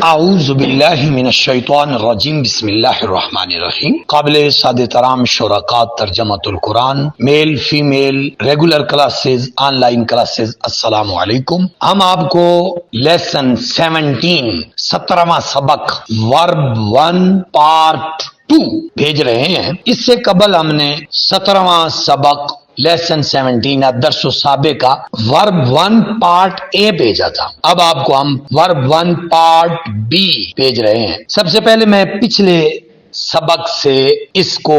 اعوذ باللہ من الشیطان الرجیم بسم اللہ الرحمن الرحیم۔ قابل سعادت ترام شرکاء ترجمۃ القرآن، male female regular classes, on line classes, السلام علیکم۔ ہم آپ کو لیسن 17واں سبق ورب 1 پارٹ 2 بھیج رہے ہیں۔ اس سے قبل ہم نے 17واں سبق لیسن 17 درس السابق کا ورب 1 پارٹ اے بھیجا تھا۔ اب آپ کو ہم ورب 1 پارٹ بی بھیج رہے ہیں۔ سب سے پہلے میں پچھلے سبق سے اس کو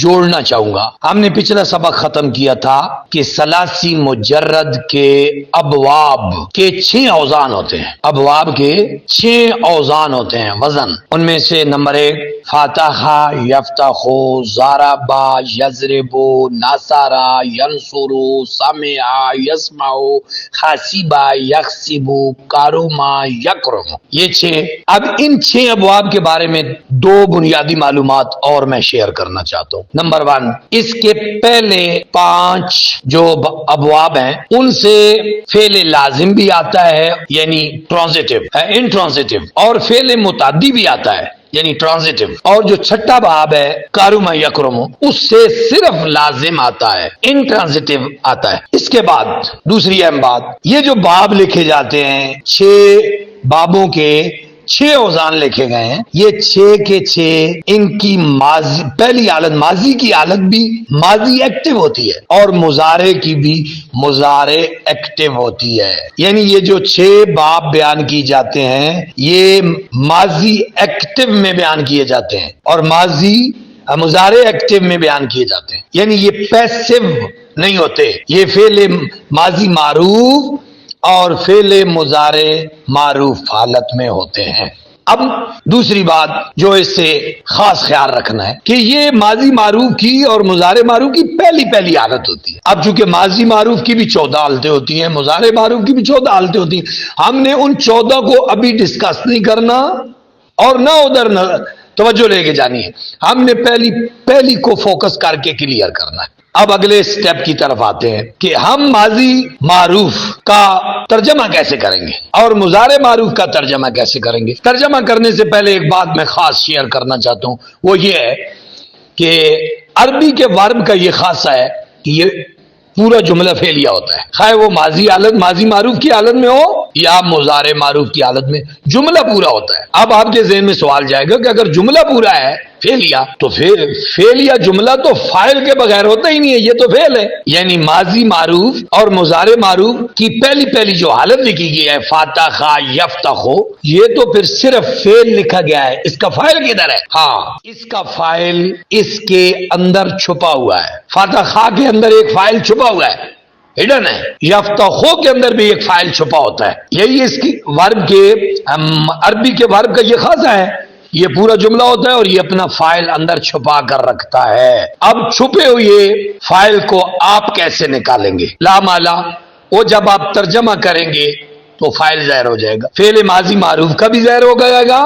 جوڑنا چاہوں گا۔ ہم نے پچھلا سبق ختم کیا تھا کہ ثلاثی مجرد کے ابواب کے 6 اوزان ہوتے ہیں۔ ابواب کے 6 اوزان ہوتے ہیں، وزن۔ ان میں سے نمبر 1 فاتحہ، یفتحو، ضربا، یضربو، نصرا، ینصرو، سمع، یسمعو، حسبا، یحسبو، کرما، یکرم۔ یہ 6۔ اب ان 6 ابواب کے بارے میں 2 بنیادی معلومات اور میں شیئر کرنا چاہتا ہوں۔ نمبر 1، اس کے پہلے 5 جو ابواب ہیں ان سے فعل لازم بھی آتا ہے، یعنی ٹرانزیٹو، انٹرانزیٹو، اور فعل متعدی بھی آتا ہے، یعنی ٹرانزیٹو۔ اور جو چھٹا باب ہے کارما یکرم، اس سے صرف لازم آتا ہے، انٹرانزیٹو آتا ہے۔ اس کے بعد دوسری اہم بات، یہ جو باب لکھے جاتے ہیں، 6 بابوں کے 6 اوزان لکھے گئے ہیں، یہ 6 کے 6 ان کی ماضی پہلی حالت، ماضی کی حالت بھی ماضی ایکٹیو ہوتی ہے، اور مضارع کی بھی مضارع ایکٹیو ہوتی ہے۔ یعنی یہ جو 6 باب بیان کی جاتے ہیں یہ ماضی ایکٹیو میں بیان کیے جاتے ہیں، اور ماضی مضارع ایکٹیو میں بیان کیے جاتے ہیں، یعنی یہ پیسو نہیں ہوتے، یہ فعل ماضی معروف اور فعل مضارع معروف حالت میں ہوتے ہیں۔ اب دوسری بات جو اس سے خاص خیال رکھنا ہے کہ یہ ماضی معروف کی اور مضارع معروف کی پہلی حالت ہوتی ہے۔ اب چونکہ ماضی معروف کی بھی 14 حالتیں ہوتی ہیں، مضارع معروف کی بھی 14 حالتیں ہوتی ہیں، ہم نے ان 14 کو ابھی ڈسکس نہیں کرنا اور نہ ادھر توجہ لے کے جانی ہے، ہم نے پہلی کو فوکس کر کے کلیئر کرنا ہے۔ اب اگلے سٹیپ کی طرف آتے ہیں کہ ہم ماضی معروف کا ترجمہ کیسے کریں گے اور مضارع معروف کا ترجمہ کیسے کریں گے۔ ترجمہ کرنے سے پہلے ایک بات میں خاص شیئر کرنا چاہتا ہوں، وہ یہ ہے کہ عربی کے ورب کا یہ خاصہ ہے کہ یہ پورا جملہ فعلیہ ہوتا ہے، خواہ وہ ماضی حالت، ماضی معروف کی حالت میں ہو یا مضارع معروف کی حالت میں، جملہ پورا ہوتا ہے۔ اب آپ کے ذہن میں سوال جائے گا کہ اگر جملہ پورا ہے فعلیہ تو فعلیہ جملہ تو فاعل کے بغیر ہوتا ہی نہیں ہے، یہ تو فعل ہے۔ یعنی ماضی معروف اور مضارع معروف کی پہلی جو حالت لکھی گئی ہے فاتحہ یفتحو، یہ تو پھر صرف فعل لکھا گیا ہے، اس کا فاعل کدھر ہے؟ ہاں، اس کا فاعل اس کے اندر چھپا ہوا ہے۔ فاتحہ کے اندر ایک فاعل چھپا ہوا ہے، ہڈن ہے۔ یفتحو کے اندر بھی ایک فاعل چھپا ہوتا ہے۔ یہی اس کی ورب کے عربی کے ورب کا یہ خاصہ ہے، یہ پورا جملہ ہوتا ہے اور یہ اپنا فاعل اندر چھپا کر رکھتا ہے۔ اب چھپے ہوئے فاعل کو آپ کیسے نکالیں گے؟ لا مالا، وہ جب آپ ترجمہ کریں گے تو فاعل ظاہر ہو جائے گا، فعل ماضی معروف کا بھی ظاہر ہو جائے گا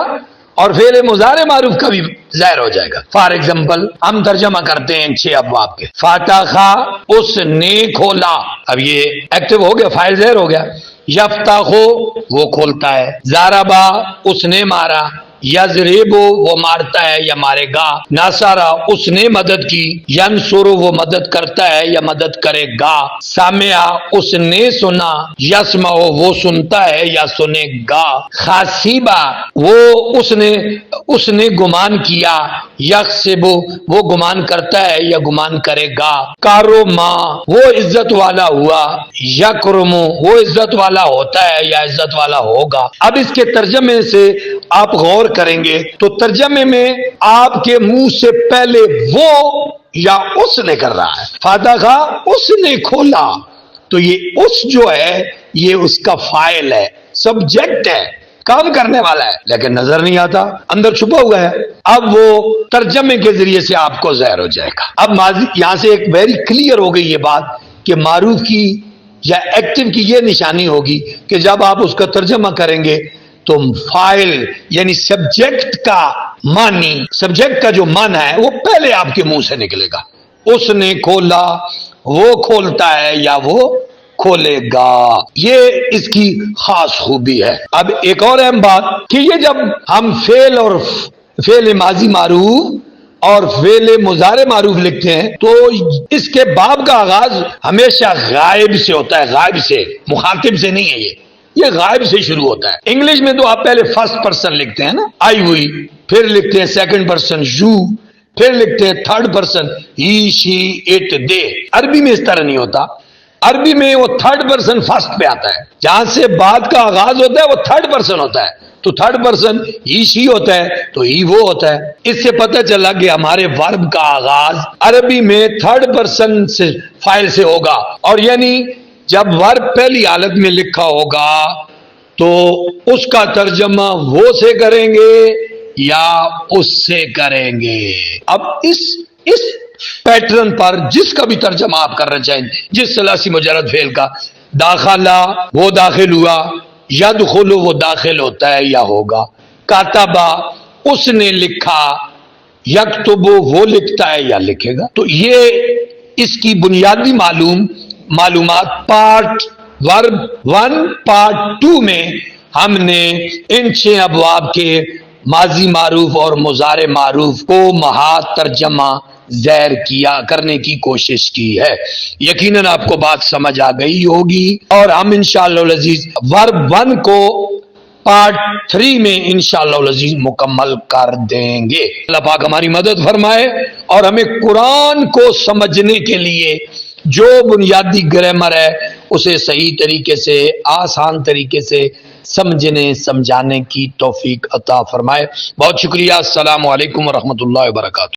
اور فعل مضارع معروف کا بھی ظاہر ہو جائے گا۔ فار ایگزامپل ہم ترجمہ کرتے ہیں 6 ابواب کے۔ فاتحہ، اس نے کھولا، اب یہ ایکٹیو ہو گیا، فاعل ظاہر ہو گیا۔ یفتحو، وہ کھولتا ہے۔ ضربا، اس نے مارا۔ یضربو، وہ مارتا ہے یا مارے گا۔ نصرا، اس نے مدد کی۔ ینصرو، وہ مدد کرتا ہے یا مدد کرے گا۔ سمع، اس نے سنا۔ یسمع، وہ سنتا ہے یا سنے گا۔ حسبا، اس نے گمان کیا۔ یحسب، وہ گمان کرتا ہے یا گمان کرے گا۔ کرما، وہ عزت والا ہوا۔ یکرم، وہ عزت والا ہوتا ہے یا عزت والا ہوگا۔ اب اس کے ترجمے سے آپ غور کریں گے تو ترجمے میں آپ کے منہ سے پہلے وہ یا اس نے کر رہا ہے۔ فاتحہ، اس نے کھولا، تو یہ اس جو ہے یہ اس کا فاعل ہے، سبجیکٹ ہے، کام کرنے والا ہے، لیکن نظر نہیں آتا، اندر چھپا ہوا ہے۔ اب وہ ترجمے کے ذریعے سے آپ کو ظاہر ہو جائے گا۔ اب ماضی، یہاں سے ایک ویری کلیئر ہو گئی یہ بات کہ معروف کی یا ایکٹیو کی یہ نشانی ہوگی کہ جب آپ اس کا ترجمہ کریں گے تو فاعل یعنی سبجیکٹ کا معنی، سبجیکٹ کا جو معنی ہے وہ پہلے آپ کے منہ سے نکلے گا۔ اس نے کھولا، وہ کھولتا ہے یا وہ کھولے گا. یہ اس کی خاص خوبی ہے. اب ایک اور اہم بات کہ یہ جب ہم فعل اور فعل ماضی معروف اور فعل مضارع معروف لکھتے ہیں تو اس کے باب کا آغاز ہمیشہ غائب سے ہوتا ہے. غائب سے، مخاطب سے نہیں ہے. یہ غائب سے شروع ہوتا ہے. انگلش میں تو آپ پہلے فرسٹ پرسن لکھتے ہیں نا، آئی ہوئی، پھر لکھتے ہیں سیکنڈ پرسن یو، پھر لکھتے ہیں third person he she it they. عربی میں اس طرح نہیں ہوتا. عربی میں وہ تھرڈ پرسن فرسٹ پہ آتا ہے. جہاں سے بات کا آغاز ہوتا ہے وہ تھرڈ پرسن ہوتا ہے. تو تھرڈ پرسن ہی شی ہوتا ہے تو ہی وہ ہوتا ہے. اس سے پتہ چلا کہ ہمارے ورب کا آغاز عربی میں تھرڈ پرسن سے فاعل سے ہوگا. اور یعنی جب ورب پہلی حالت میں لکھا ہوگا تو اس کا ترجمہ وہ سے کریں گے یا اس سے کریں گے. اب اس پیٹرن پر جس کا بھی ترجمہ آپ کرنا چاہیں، جس ثلاثی مجرد فعل کا، داخلہ وہ داخل ہوا، یدخل وہ داخل ہوتا ہے یا ہوگا، کاتبہ اس نے لکھا، یکتب وہ لکھتا ہے یا لکھے گا. تو یہ اس کی بنیادی معلومات پارٹ ورب 1 پارٹ 2 میں ہم نے ان 6 ابواب کے ماضی معروف اور مضارع معروف کو محات ترجمہ ظاہر کرنے کی کوشش کی ہے. یقیناً آپ کو بات سمجھ آ گئی ہوگی اور ہم انشاءاللہ العزیز ورب 1 کو پارٹ 3 میں انشاءاللہ العزیز مکمل کر دیں گے. اللہ پاک ہماری مدد فرمائے اور ہمیں قرآن کو سمجھنے کے لیے جو بنیادی گرامر ہے اسے صحیح طریقے سے، آسان طریقے سے سمجھانے کی توفیق عطا فرمائے. بہت شکریہ. السلام علیکم ورحمۃ اللہ وبرکاتہ.